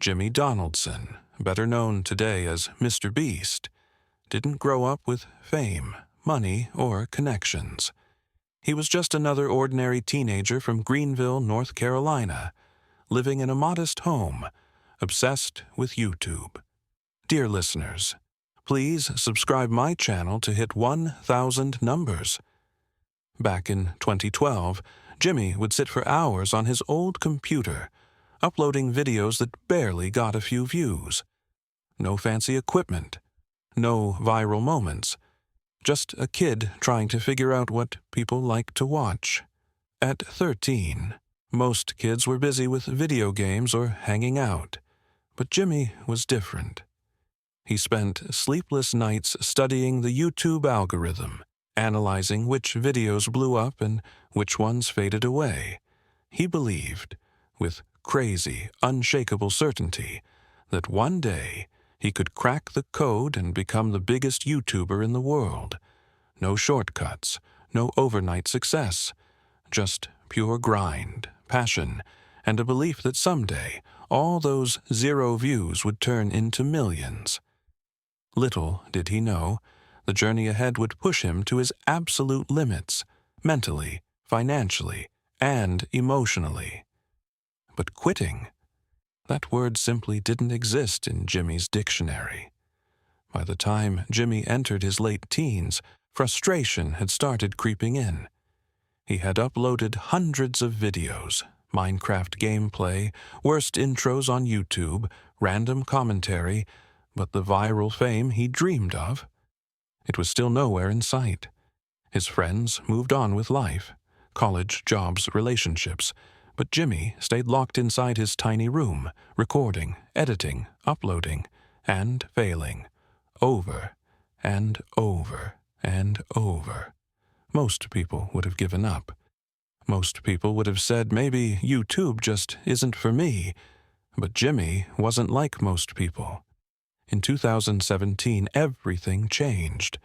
Jimmy Donaldson, better known today as MrBeast, didn't grow up with fame, money, or connections. He was just another ordinary teenager from Greenville, North Carolina, living in a modest home, obsessed with YouTube. Dear listeners, please subscribe my channel to hit 1,000 numbers. Back in 2012, Jimmy would sit for hours on his old computer, uploading videos that barely got a few views. No fancy equipment, no viral moments, just a kid trying to figure out what people like to watch. At 13, most kids were busy with video games or hanging out, but Jimmy was different. He spent sleepless nights studying the YouTube algorithm, analyzing which videos blew up and which ones faded away. He believed, with crazy, unshakable certainty, that one day he could crack the code and become the biggest YouTuber in the world. No shortcuts, no overnight success, just pure grind, passion, and a belief that someday all those 0 views would turn into millions. Little did he know, the journey ahead would push him to his absolute limits, mentally, financially, and emotionally. But quitting, that word simply didn't exist in Jimmy's dictionary. By the time Jimmy entered his late teens, frustration had started creeping in. He had uploaded hundreds of videos, Minecraft gameplay, worst intros on YouTube, random commentary, but the viral fame he dreamed of, it was still nowhere in sight. His friends moved on with life, college, jobs, relationships, but Jimmy stayed locked inside his tiny room, recording, editing, uploading, and failing, over and over and over. Most people would have given up. Most people would have said maybe YouTube just isn't for me, but Jimmy wasn't like most people. In 2017, everything changed.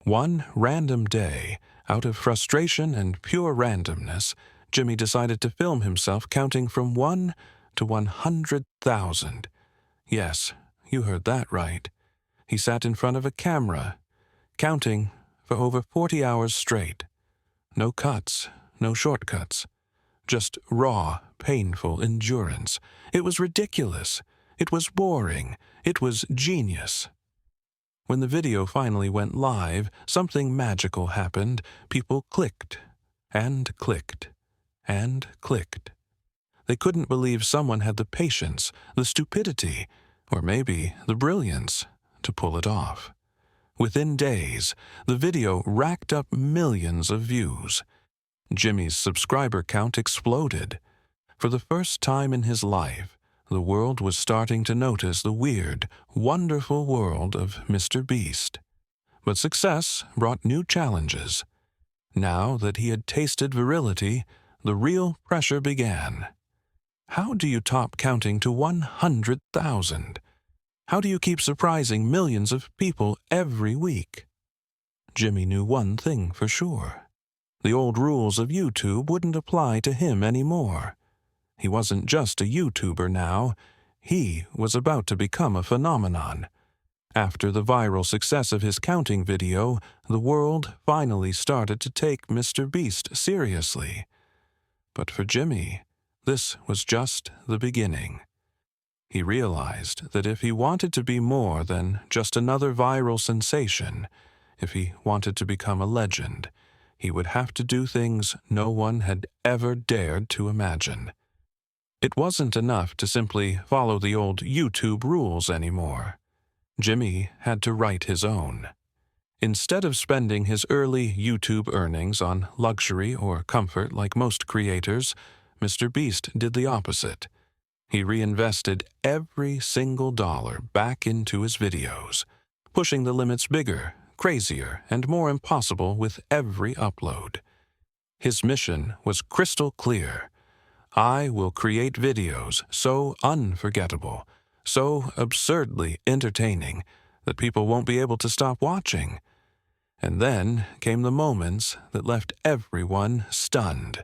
One random day, out of frustration and pure randomness, Jimmy decided to film himself counting from 1 to 100,000. Yes, you heard that right. He sat in front of a camera, counting for over 40 hours straight. No cuts, no shortcuts. Just raw, painful endurance. It was ridiculous. It was boring. It was genius. When the video finally went live, something magical happened. People clicked, and clicked, and clicked. They couldn't believe someone had the patience, the stupidity, or maybe the brilliance to pull it off. Within days, the video racked up millions of views. Jimmy's subscriber count exploded. For the first time in his life, the world was starting to notice the weird, wonderful world of MrBeast. But success brought new challenges. Now that he had tasted virility, the real pressure began. How do you top counting to 100,000? How do you keep surprising millions of people every week? Jimmy knew one thing for sure. The old rules of YouTube wouldn't apply to him anymore. He wasn't just a YouTuber now. He was about to become a phenomenon. After the viral success of his counting video, the world finally started to take MrBeast seriously. But for Jimmy, this was just the beginning. He realized that if he wanted to be more than just another viral sensation, if he wanted to become a legend, he would have to do things no one had ever dared to imagine. It wasn't enough to simply follow the old YouTube rules anymore. Jimmy had to write his own. Instead of spending his early YouTube earnings on luxury or comfort like most creators, MrBeast did the opposite. He reinvested every single dollar back into his videos, pushing the limits bigger, crazier, and more impossible with every upload. His mission was crystal clear. I will create videos so unforgettable, so absurdly entertaining, that people won't be able to stop watching. And then came the moments that left everyone stunned.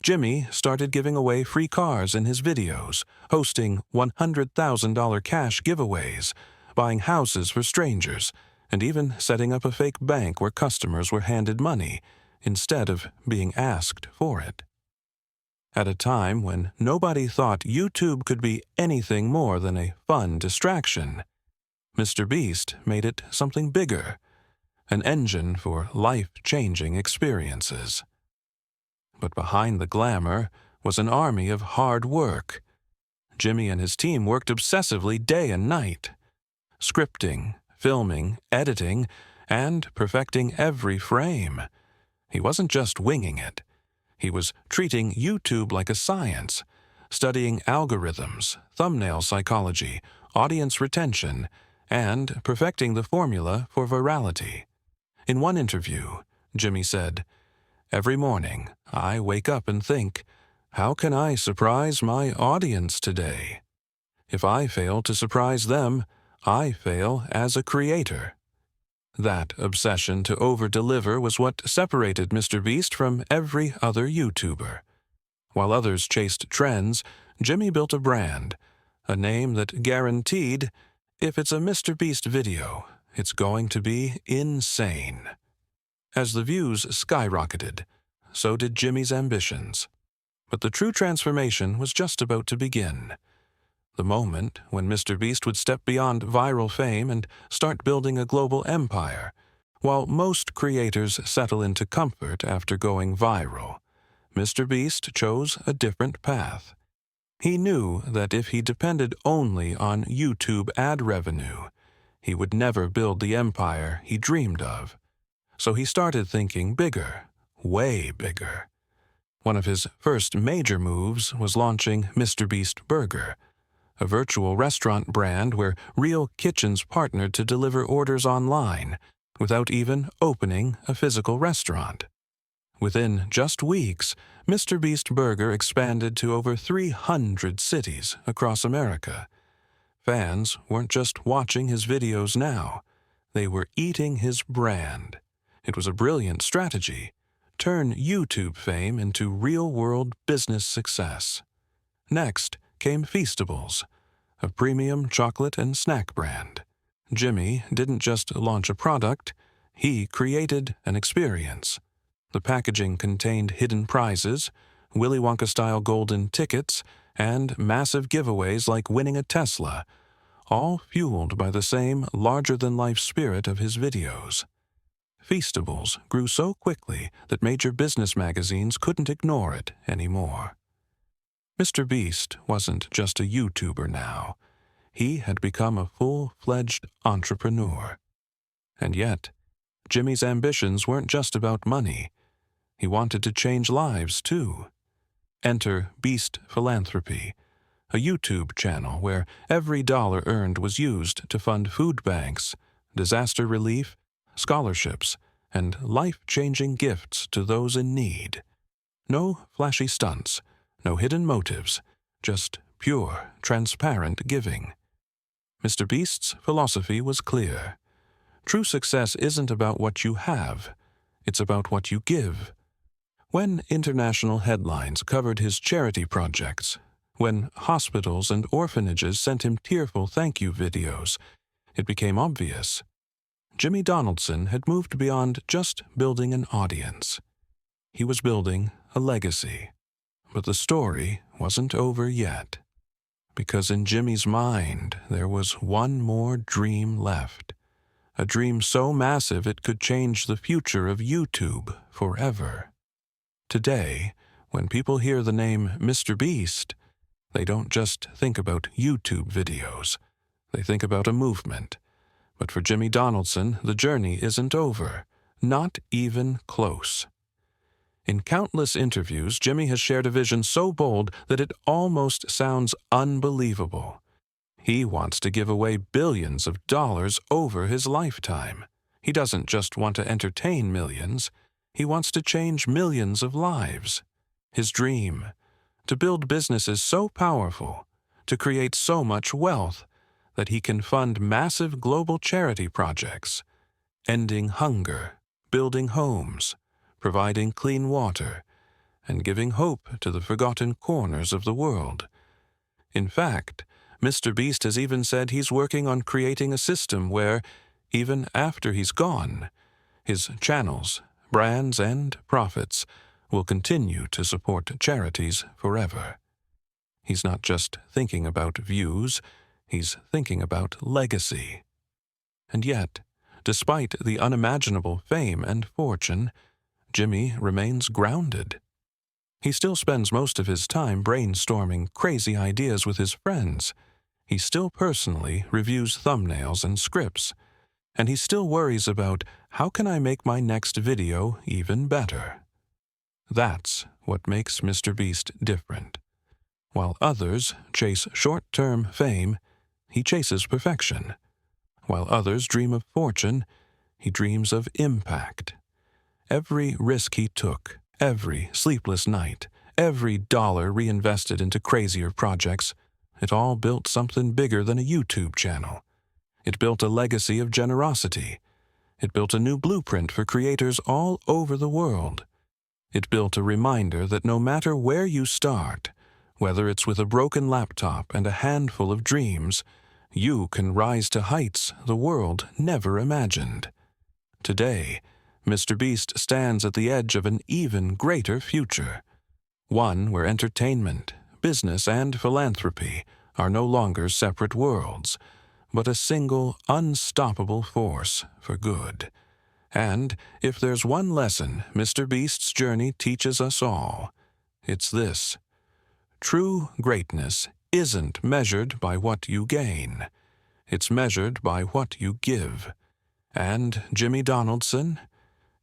Jimmy started giving away free cars in his videos, hosting $100,000 cash giveaways, buying houses for strangers, and even setting up a fake bank where customers were handed money instead of being asked for it. At a time when nobody thought YouTube could be anything more than a fun distraction, MrBeast made it something bigger, an engine for life-changing experiences. But behind the glamour was an army of hard work. Jimmy and his team worked obsessively day and night, scripting, filming, editing, and perfecting every frame. He wasn't just winging it. He was treating YouTube like a science, studying algorithms, thumbnail psychology, audience retention, and perfecting the formula for virality. In one interview, Jimmy said, "Every morning, I wake up and think, how can I surprise my audience today? If I fail to surprise them, I fail as a creator." That obsession to over-deliver was what separated MrBeast from every other YouTuber. While others chased trends, Jimmy built a brand, a name that guaranteed, if it's a MrBeast video, it's going to be insane. As the views skyrocketed, so did Jimmy's ambitions. But the true transformation was just about to begin. The moment when MrBeast would step beyond viral fame and start building a global empire. While most creators settle into comfort after going viral, MrBeast chose a different path. He knew that if he depended only on YouTube ad revenue, he would never build the empire he dreamed of. So he started thinking bigger, way bigger. One of his first major moves was launching MrBeast Burger, a virtual restaurant brand where real kitchens partnered to deliver orders online without even opening a physical restaurant. Within just weeks, MrBeast Burger expanded to over 300 cities across America. Fans weren't just watching his videos now, they were eating his brand. It was a brilliant strategy. Turn YouTube fame into real-world business success. Next came Feastables, a premium chocolate and snack brand. Jimmy didn't just launch a product, he created an experience. The packaging contained hidden prizes, Willy Wonka-style golden tickets, and massive giveaways like winning a Tesla, all fueled by the same larger-than-life spirit of his videos. Feastables grew so quickly that major business magazines couldn't ignore it anymore. MrBeast wasn't just a YouTuber now. He had become a full-fledged entrepreneur. And yet, Jimmy's ambitions weren't just about money. He wanted to change lives, too. Enter Beast Philanthropy, a YouTube channel where every dollar earned was used to fund food banks, disaster relief, scholarships, and life-changing gifts to those in need. No flashy stunts, no hidden motives, just pure, transparent giving. MrBeast's philosophy was clear. True success isn't about what you have, it's about what you give. When international headlines covered his charity projects, when hospitals and orphanages sent him tearful thank you videos, it became obvious. Jimmy Donaldson had moved beyond just building an audience. He was building a legacy. But the story wasn't over yet, because in Jimmy's mind there was one more dream left, a dream so massive it could change the future of YouTube forever. Today, when people hear the name MrBeast, they don't just think about YouTube videos, they think about a movement. But for Jimmy Donaldson, the journey isn't over, not even close. In countless interviews, Jimmy has shared a vision so bold that it almost sounds unbelievable. He wants to give away billions of dollars over his lifetime. He doesn't just want to entertain millions. He wants to change millions of lives. His dream, to build businesses so powerful, to create so much wealth, that he can fund massive global charity projects, ending hunger, building homes, providing clean water, and giving hope to the forgotten corners of the world. In fact, MrBeast has even said he's working on creating a system where, even after he's gone, his channels, brands, and profits will continue to support charities forever. He's not just thinking about views, he's thinking about legacy. And yet, despite the unimaginable fame and fortune, Jimmy remains grounded. He still spends most of his time brainstorming crazy ideas with his friends. He still personally reviews thumbnails and scripts, and he still worries about how can I make my next video even better. That's what makes MrBeast different. While others chase short-term fame, he chases perfection. While others dream of fortune, he dreams of impact. Every risk he took, every sleepless night, every dollar reinvested into crazier projects, it all built something bigger than a YouTube channel. It built a legacy of generosity. It built a new blueprint for creators all over the world. It built a reminder that no matter where you start, whether it's with a broken laptop and a handful of dreams, you can rise to heights the world never imagined. Today, MrBeast stands at the edge of an even greater future, one where entertainment, business, and philanthropy are no longer separate worlds, but a single, unstoppable force for good. And if there's one lesson MrBeast's journey teaches us all, it's this: true greatness isn't measured by what you gain. It's measured by what you give. And Jimmy Donaldson,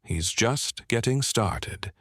he's just getting started.